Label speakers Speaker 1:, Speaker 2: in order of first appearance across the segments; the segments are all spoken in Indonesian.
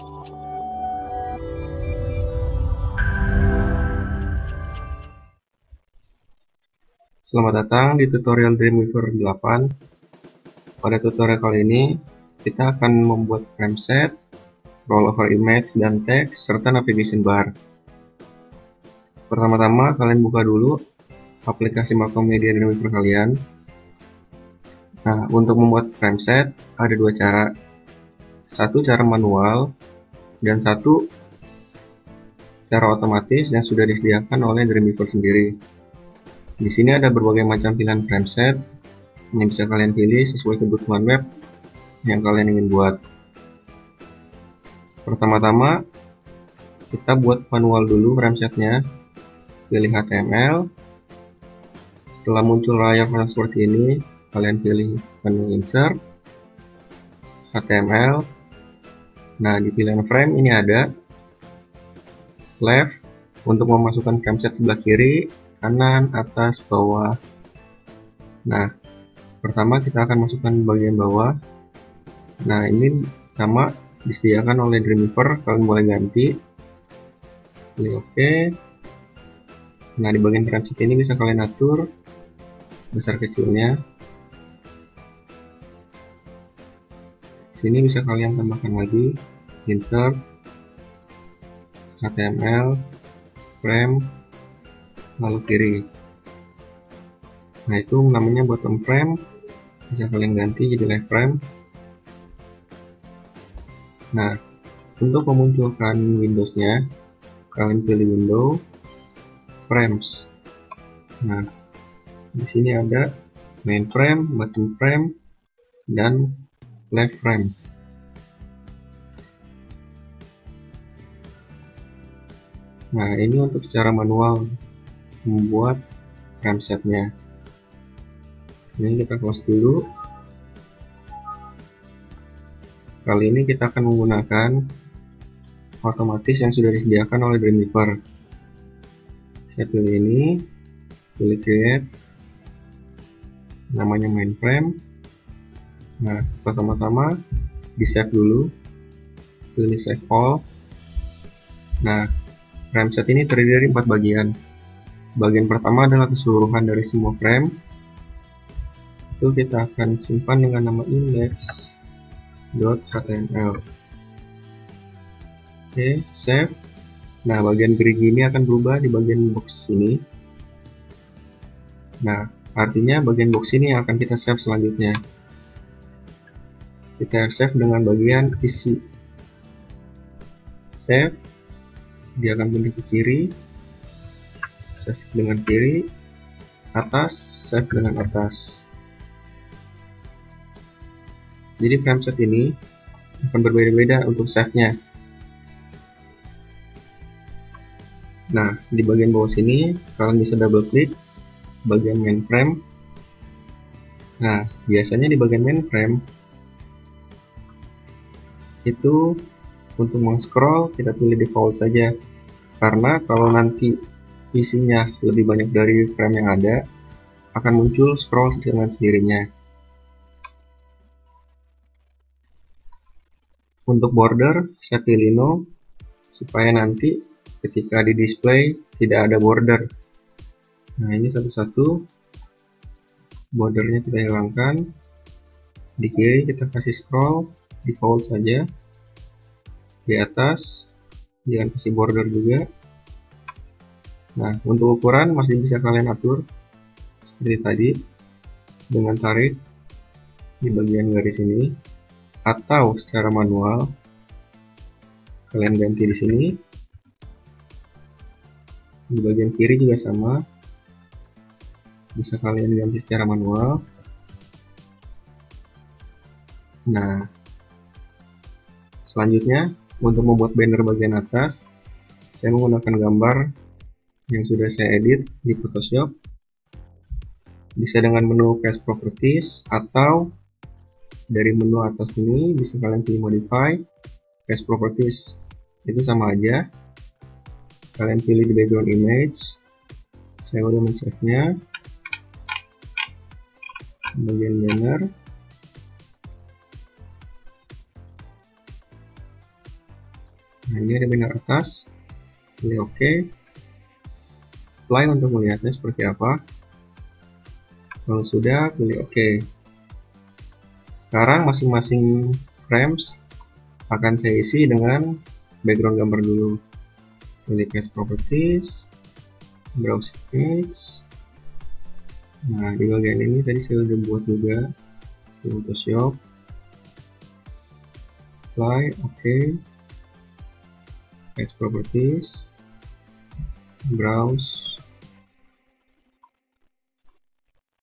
Speaker 1: Selamat datang di tutorial Dreamweaver 8. Pada tutorial kali ini, kita akan membuat frame set, rollover image dan teks, serta navigation bar. Pertama-tama, kalian buka dulu aplikasi Macromedia Dreamweaver kalian. Nah, untuk membuat frame set, ada dua cara. Satu cara manual, dan satu cara otomatis yang sudah disediakan oleh Dreamweaver sendiri. Di sini ada berbagai macam pilihan frame set yang bisa kalian pilih sesuai kebutuhan web yang kalian ingin buat. Pertama-tama, kita buat manual dulu frame setnya. Pilih HTML. Setelah muncul layar seperti ini, kalian pilih menu insert, HTML. Nah, di pilihan frame ini ada left untuk memasukkan frame set sebelah kiri, kanan, atas, bawah. Nah, pertama kita akan masukkan bagian bawah. Nah, ini sama disediakan oleh Dreamweaver, kalian boleh ganti. Pilih OK. Nah, di bagian frame set ini bisa kalian atur besar kecilnya. Sini bisa kalian tambahkan lagi insert, HTML, frame, lalu kiri. Nah, itu namanya bottom frame, bisa kalian ganti jadi left frame. Nah, untuk memunculkan Windows-nya, kalian pilih window, frames. Nah, di sini ada main frame, bottom frame, dan left frame. Nah, ini untuk secara manual membuat frame setnya. Ini kita close dulu. Kali ini kita akan menggunakan otomatis yang sudah disediakan oleh Dreamweaver. Saya pilih ini, pilih create, namanya main frame. Nah, pertama-tama di save dulu, pilih save all. Nah, frame set ini terdiri dari 4 bagian. Bagian pertama adalah keseluruhan dari semua frame. Itu kita akan simpan dengan nama index.html. Oke, save. Nah, bagian gerigi ini akan berubah di bagian box ini. Nah, artinya bagian box ini akan kita save selanjutnya. Kita save dengan bagian isi. Save, dia akan pindah ke kiri. Save dengan kiri, atas, save dengan atas. Jadi frame set ini akan berbeda-beda untuk save-nya. Nah, di bagian bawah sini kalian bisa double klik bagian main frame. Nah, biasanya di bagian main frame itu untuk meng-scroll kita pilih default saja, karena kalau nanti isinya lebih banyak dari frame yang ada, akan muncul scroll dengan sendirinya. Untuk border, saya pilih no, supaya nanti ketika di display tidak ada border. Nah, ini satu-satu bordernya kita hilangkan. Di kiri kita kasih scroll default saja. Di atas jangan kasih border juga. Nah, untuk ukuran masih bisa kalian atur seperti tadi dengan tarik di bagian garis ini, atau secara manual kalian ganti di sini. Di bagian kiri juga sama, bisa kalian ganti secara manual. Nah, selanjutnya untuk membuat banner bagian atas, saya menggunakan gambar yang sudah saya edit di Photoshop. Bisa dengan menu Paste Properties, atau dari menu atas ini bisa kalian pilih Modify, Paste Properties. Itu sama aja. Kalian pilih di background image. Saya udah men-save-nya. Bagian banner. Nah, ini ada banner atas, pilih OK, apply untuk melihatnya seperti apa. Kalau sudah, pilih OK. Sekarang masing-masing frames akan saya isi dengan background gambar dulu. Pilih Paste Properties, Browse Image. Nah, di bagian ini tadi saya sudah buat juga di Photoshop. Apply, OK. Paste Properties, Browse.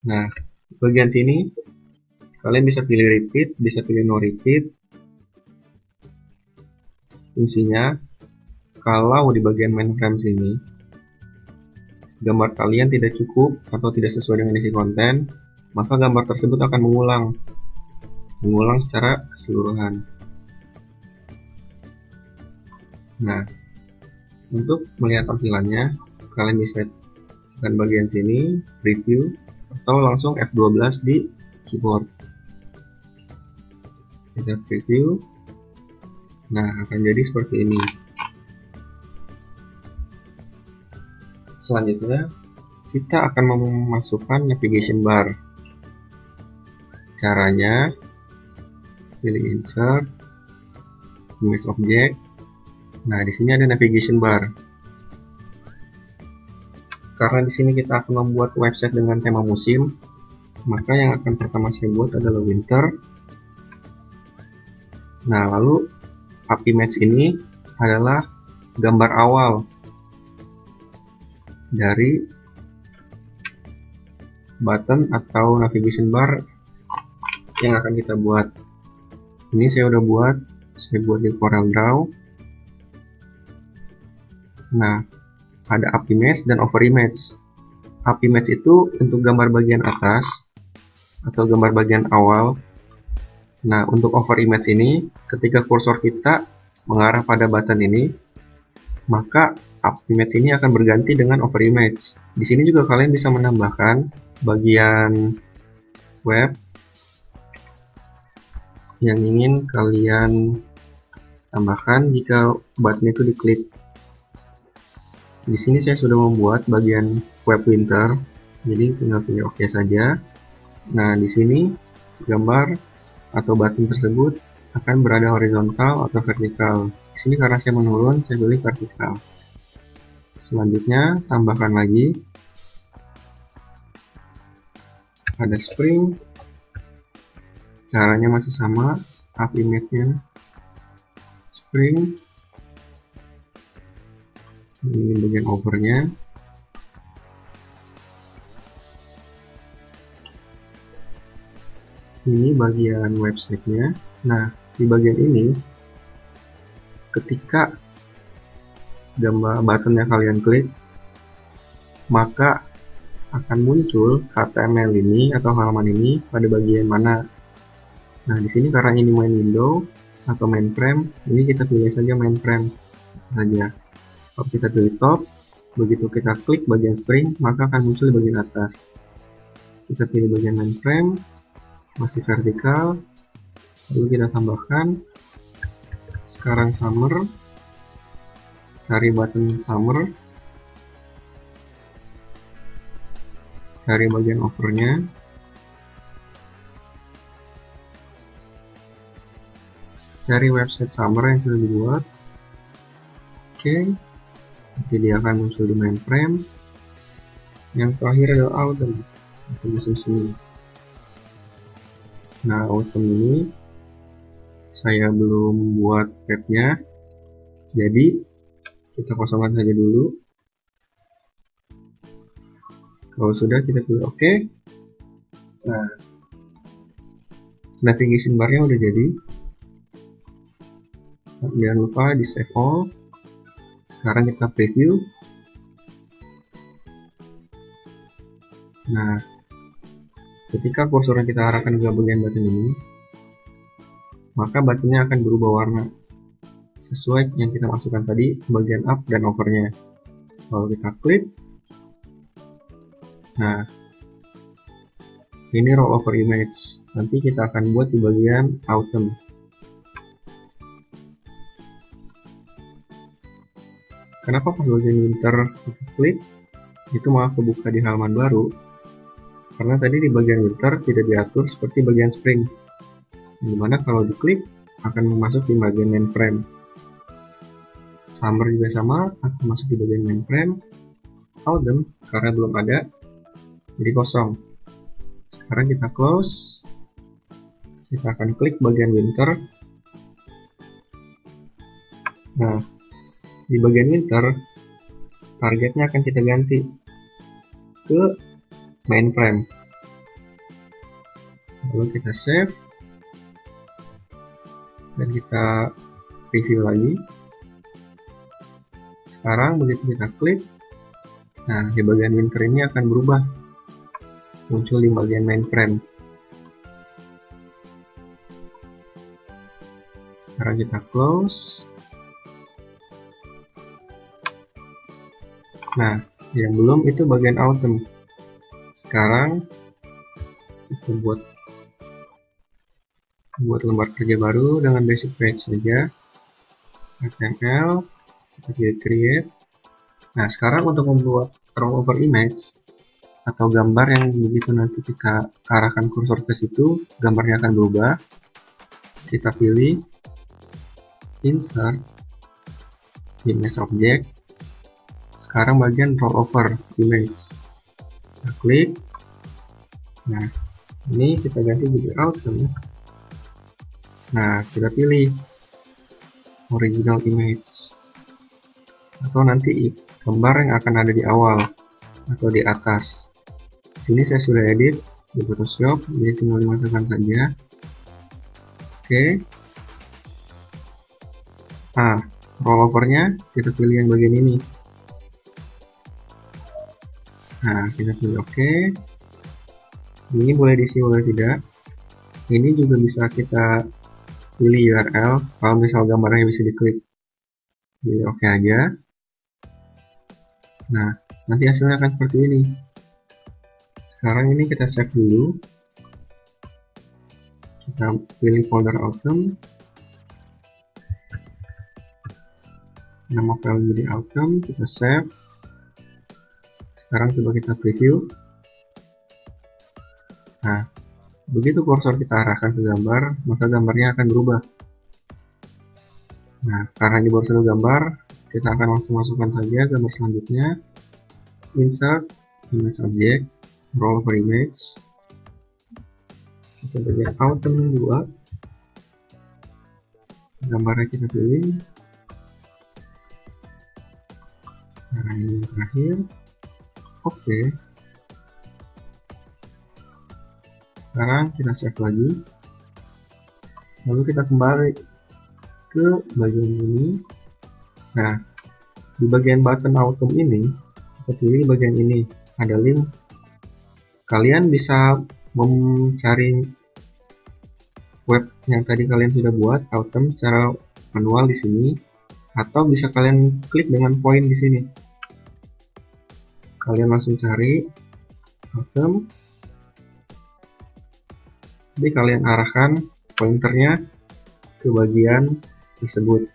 Speaker 1: Nah, bagian sini kalian bisa pilih repeat, bisa pilih no repeat. Fungsinya, kalau di bagian main frame sini gambar kalian tidak cukup atau tidak sesuai dengan isi konten, maka gambar tersebut akan mengulang secara keseluruhan. Nah, untuk melihat tampilannya, kalian bisa tekan bagian sini, preview, atau langsung F12 di keyboard. Kita preview. Nah, akan jadi seperti ini. Selanjutnya, kita akan memasukkan navigation bar. Caranya, pilih insert, image object. Nah, di sini ada navigation bar. Karena di sini kita akan membuat website dengan tema musim, maka yang akan pertama saya buat adalah winter. Nah, lalu up image ini adalah gambar awal dari button atau navigation bar yang akan kita buat. Ini saya udah buat, saya buat di Corel Draw. Nah, ada up image dan over image. Up image itu untuk gambar bagian atas atau gambar bagian awal. Nah, untuk over image ini, ketika kursor kita mengarah pada button ini, maka up image ini akan berganti dengan over image. Di sini juga kalian bisa menambahkan bagian web yang ingin kalian tambahkan jika button itu diklik. Di sini saya sudah membuat bagian web winter, jadi tinggal pilih OK saja. Nah, di sini gambar atau button tersebut akan berada horizontal atau vertikal. Di sini karena saya menurun, saya pilih vertikal. Selanjutnya, tambahkan lagi ada spring. Caranya masih sama, up image-nya spring. Ini bagian overnya. Ini bagian website-nya. Nah, di bagian ini, ketika gambar buttonnya kalian klik, maka akan muncul HTML ini atau halaman ini pada bagian mana. Nah, di sini karena ini main window atau main frame, ini kita pilih saja main frame saja. Kalau kita pilih top, begitu kita klik bagian spring, maka akan muncul di bagian atas. Kita pilih bagian main frame, masih vertikal, lalu kita tambahkan sekarang summer. Cari button summer, cari bagian overnya, cari website summer yang sudah dibuat. Oke, nanti dia akan muncul di main frame. Yang terakhir adalah autumn atau musim semi. Nah, autumn ini saya belum buat tabnya, jadi kita kosongkan saja dulu. Kalau sudah, kita pilih OK. Nah, navigation bar-nya udah jadi. Jangan lupa di save all. Sekarang kita preview. Nah, ketika kursornya kita arahkan ke bagian button ini, maka buttonnya akan berubah warna sesuai yang kita masukkan tadi, bagian up dan overnya. Kalau kita klik, nah, ini roll over image. Nanti kita akan buat di bagian autumn. Kenapa pas bagian winter kita klik itu malah kebuka di halaman baru? Karena tadi di bagian winter tidak diatur seperti bagian spring, dimana kalau diklik akan masuk di bagian mainframe. Summer juga sama, akan masuk di bagian mainframe. Autumn karena belum ada, jadi kosong. Sekarang kita close, kita akan klik bagian winter. Nah, di bagian winter targetnya akan kita ganti ke mainframe. Lalu kita save dan kita review lagi. Sekarang begitu kita klik, nah di bagian winter ini akan berubah, muncul di bagian mainframe. Sekarang kita close. Nah, yang belum itu bagian autumn. Sekarang kita buat lembar kerja baru dengan basic page saja. HTML, kita pilih create. Nah, sekarang untuk membuat rollover image atau gambar yang begitu nanti kita arahkan kursor ke situ, gambarnya akan berubah. Kita pilih insert image object. Sekarang bagian rollover image. Kita klik. Nah, ini kita ganti jadi autumn. Nah, kita pilih original image atau nanti gambar yang akan ada di awal atau di atas. Sini saya sudah edit di Photoshop, jadi tinggal dimasukkan saja. Oke. Nah, rollovernya kita pilih yang bagian ini. Nah, kita pilih oke. Ini boleh diisi, boleh tidak. Ini juga bisa kita pilih URL kalau misal gambarnya bisa diklik. Pilih oke aja. Nah, nanti hasilnya akan seperti ini. Sekarang ini kita save dulu. Kita pilih folder autumn. Nama file jadi autumn, kita save. Sekarang coba kita preview. Nah, begitu kursor kita arahkan ke gambar, maka gambarnya akan berubah. Nah, karena ini baru satu gambar, kita akan langsung masukkan saja gambar selanjutnya. Insert image object, rollover image. Kita bagian autumn 2. Gambarnya kita pilih. Nah, ini terakhir. Oke. Sekarang kita save lagi. Lalu kita kembali ke bagian ini. Nah, di bagian button autumn ini, kita pilih bagian ini. Ada link. Kalian bisa mencari web yang tadi kalian sudah buat autumn secara manual di sini, atau bisa kalian klik dengan poin di sini. Kalian langsung cari autumn. Jadi kalian arahkan pointernya ke bagian tersebut.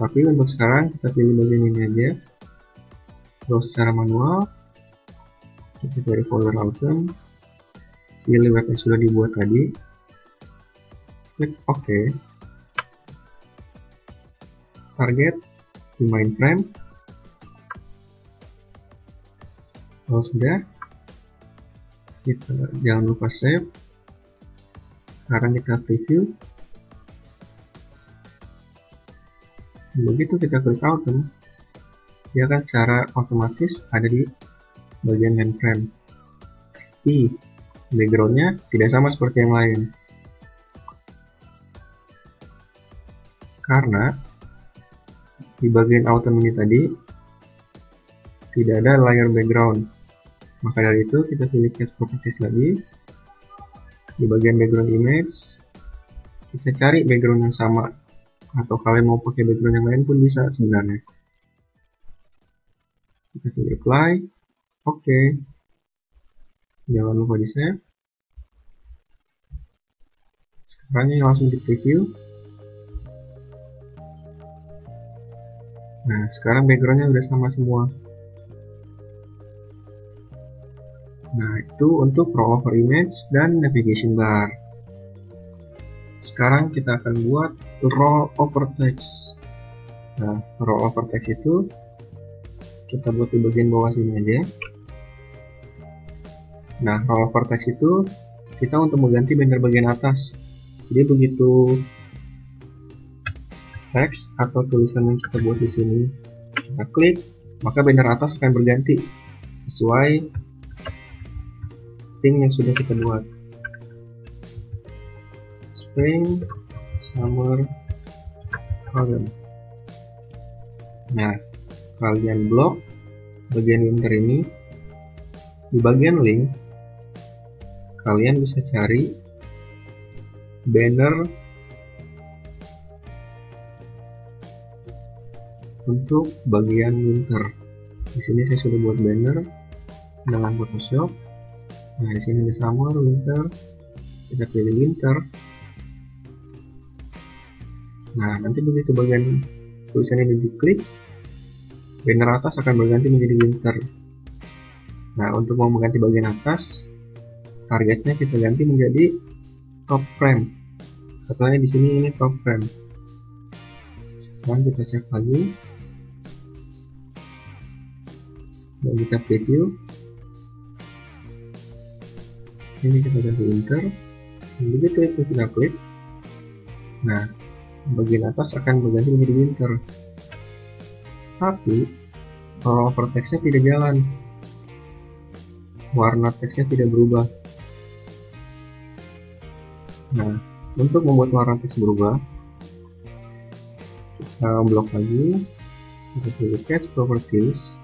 Speaker 1: Tapi untuk sekarang kita pilih bagian ini aja. Terus secara manual, kita cari folder autumn, pilih web yang sudah dibuat tadi, klik OK. Target di mainframe. Kalau sudah, kita jangan lupa save. Sekarang kita preview. Begitu kita klik autumn, dia akan secara otomatis ada di bagian mainframe. Tapi backgroundnya tidak sama seperti yang lain, karena di bagian autumn ini tadi tidak ada layer background. Maka dari itu kita pilih cast properties lagi. Di bagian background image, kita cari background yang sama, atau kalian mau pakai background yang lain pun bisa sebenarnya. Kita pilih apply, oke. Jangan lupa di save. Sekarang ini langsung di preview. Nah, sekarang backgroundnya udah sama semua. Nah, itu untuk rollover image dan navigation bar. Sekarang kita akan buat rollover text. Nah, rollover text itu kita buat di bagian bawah sini aja. Nah, rollover text itu kita untuk mengganti banner bagian atas. Jadi begitu teks atau tulisan yang kita buat di sini kita klik, maka banner atas akan berganti sesuai theme yang sudah kita buat. Spring, summer, autumn. Nah, kalian blok bagian winter ini. Di bagian link kalian bisa cari banner untuk bagian winter. Di sini saya sudah buat banner dengan Photoshop. Nah, di sini ada summer, winter. Kita pilih winter. Nah, nanti begitu bagian tulisan ini diklik, banner atas akan berganti menjadi winter. Nah, untuk mau mengganti bagian atas, targetnya kita ganti menjadi top frame. Contohnya di sini ini top frame. Sekarang kita save lagi dan kita preview. Ini kita ganti winter. Dan begitu itu kita klik, nah bagian atas akan berganti menjadi winter. Tapi rollover text-nya tidak jalan. Warna teksnya tidak berubah. Nah, untuk membuat warna teks berubah, kita blok lagi, kita pilih Catch Properties.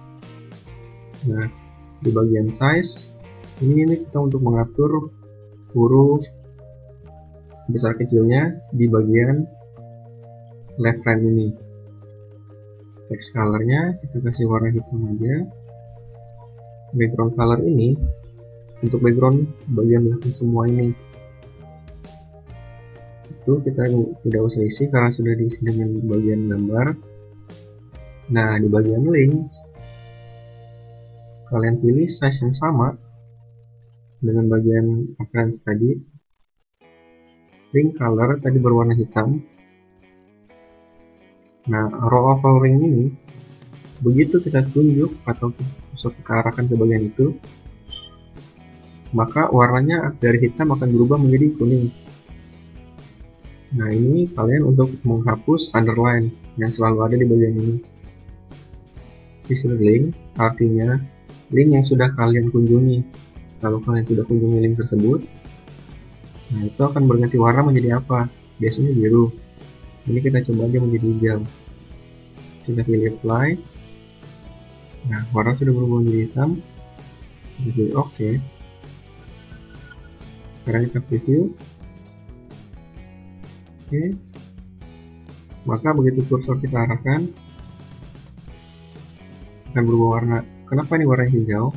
Speaker 1: Nah, di bagian size, ini kita untuk mengatur huruf besar kecilnya di bagian left frame ini. Text colornya kita kasih warna hitam aja. Background color ini untuk background bagian belakang semua ini, itu kita tidak usah isi karena sudah diisi dengan bagian gambar. Nah, di bagian link kalian pilih size yang sama dengan bagian appearance tadi. Link color tadi berwarna hitam. Nah, row of ring ini begitu kita tunjuk atau kita arahkan ke bagian itu, maka warnanya dari hitam akan berubah menjadi kuning. Nah, ini kalian untuk menghapus underline yang selalu ada di bagian ini. Visit link artinya link yang sudah kalian kunjungi. Kalau kalian sudah kunjungi link tersebut, nah itu akan berganti warna menjadi apa? Biasanya biru. Ini kita coba aja menjadi hijau. Kita pilih apply. Nah, warna sudah berubah menjadi hitam. Kita pilih OK. Sekarang kita preview. Oke. Maka begitu kursor kita arahkan, akan berubah warna. Kenapa ini warna hijau?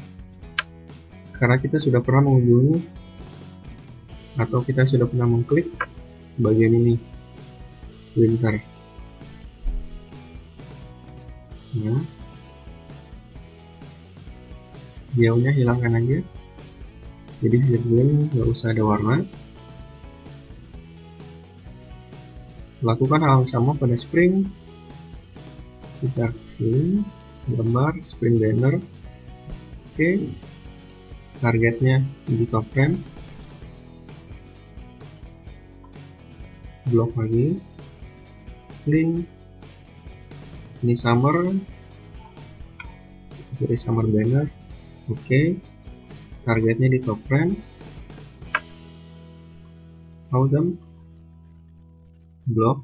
Speaker 1: Karena kita sudah pernah mengunjungi atau kita sudah pernah mengklik bagian ini, winter. Nah, hijaunya hilangkan aja, jadi green nggak usah ada warna. Lakukan hal yang sama pada spring. Kita sini gambar spring banner. Oke, targetnya di top frame. Blok lagi, link. Ini summer, pilih summer banner. Oke, targetnya di top frame. Autumn, blok.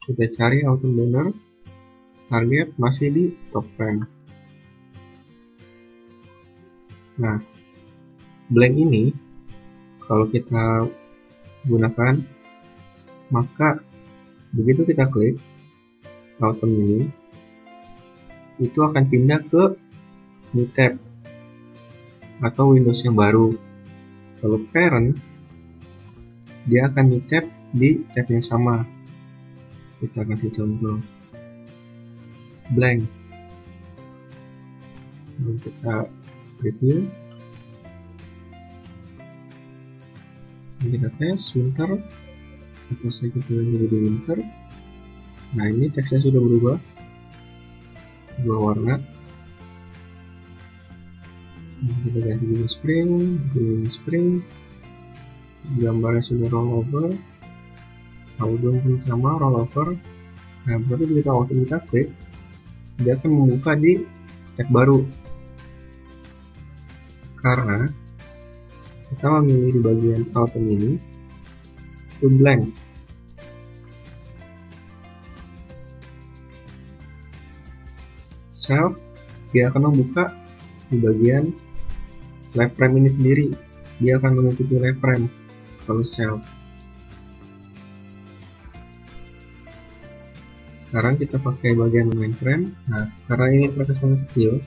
Speaker 1: Kita cari autumn banner, target masih di top frame. Nah, blank ini kalau kita gunakan, maka begitu kita klik autumn ini, itu akan pindah ke new tab atau Windows yang baru. Kalau parent, dia akan new tab di tab yang sama. Kita kasih contoh blank. Lalu kita preview, kita tes winter, atasnya kita jadi winter. Nah, ini teksnya sudah berubah, dua warna. Kita ganti jadi spring, gambarnya sudah rollover, outdoor pun sama rollover. Nah, berarti begitu autumn kita klik, dia akan membuka di tab baru, karena kita memilih di bagian autumn ini itu blank. Self, dia akan membuka di bagian left frame ini sendiri, dia akan menutupi left frame kalau self. Sekarang kita pakai bagian main frame. Nah, karena ini terkesan kecil,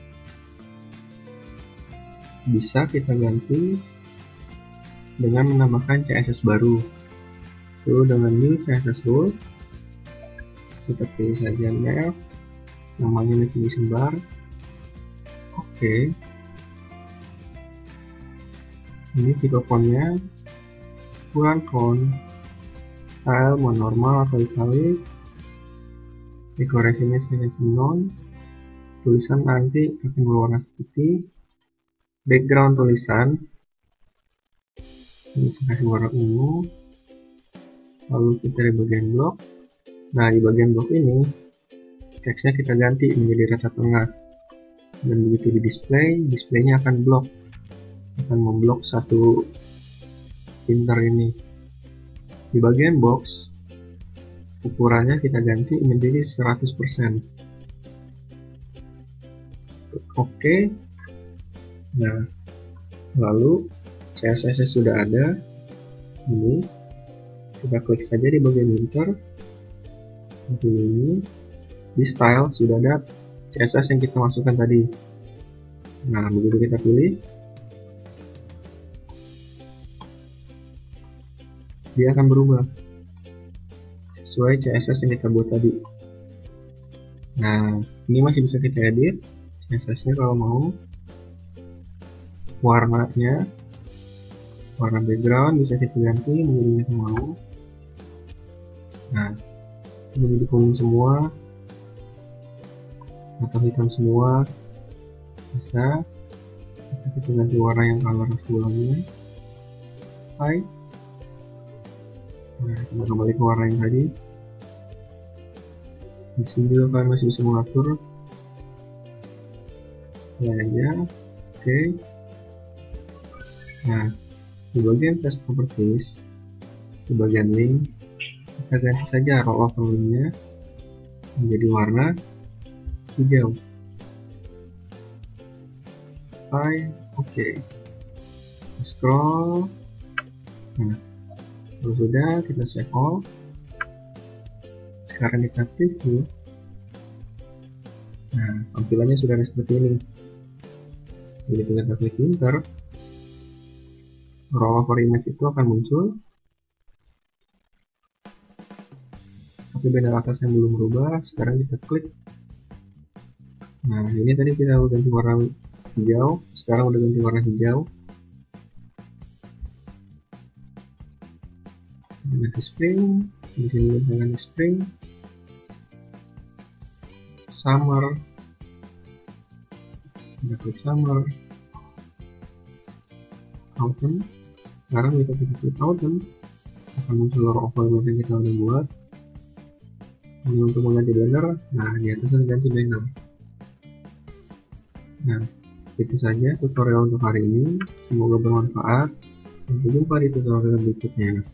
Speaker 1: bisa kita ganti dengan menambahkan CSS baru. Lalu dengan new CSS rule, kita pilih saja nav, namanya navigation bar. Oke. Ini tipe fontnya, ukuran font, style mau normal atau italic, dekorasinya CSS non, tulisan nanti akan berwarna putih, background tulisan ini saya kasih warna ungu. Lalu kita di bagian blok. Nah, di bagian blok ini teksnya kita ganti menjadi rata tengah, dan begitu di displaynya akan blok, akan memblok satu pinter ini. Di bagian box, ukurannya kita ganti menjadi 100%. Oke. Nah, lalu CSS sudah ada. Ini kita klik saja di bagian winter. Ini di style sudah ada CSS yang kita masukkan tadi. Nah, begitu kita pilih, dia akan berubah sesuai CSS yang kita buat tadi. Nah, ini masih bisa kita edit CSS-nya kalau mau. Warnanya, warna background bisa kita ganti menjadi yang kita mau. Nah, ini menjadi kuning semua atau hitam semua bisa. Kita ganti warna yang color full-nya. Hai. Nah, kita kembali ke warna yang tadi. Di sini juga kalian masih bisa mengatur aja. Oke. Nah, di bagian test properties, di bagian link, kita ganti saja rollover linknya menjadi warna hijau. Oke. Scroll. Nah, kalau sudah, kita save all. Sekarang kita preview. Nah, tampilannya sudah ada seperti ini. Begitu kita klik enter, rollover image itu akan muncul, tapi banner atas yang belum berubah. Sekarang kita klik. Nah, ini tadi kita udah ganti warna hijau, sekarang udah ganti warna hijau. Ganti spring, di sini kita ganti spring, summer, kita klik summer, autumn. Sekarang kita klik autumn, akan muncul rollover yang kita udah buat. Ini untuk mengganti banner. Nah, di atas kita ganti banner. Nah, itu saja tutorial untuk hari ini. Semoga bermanfaat. Sampai jumpa di tutorial berikutnya.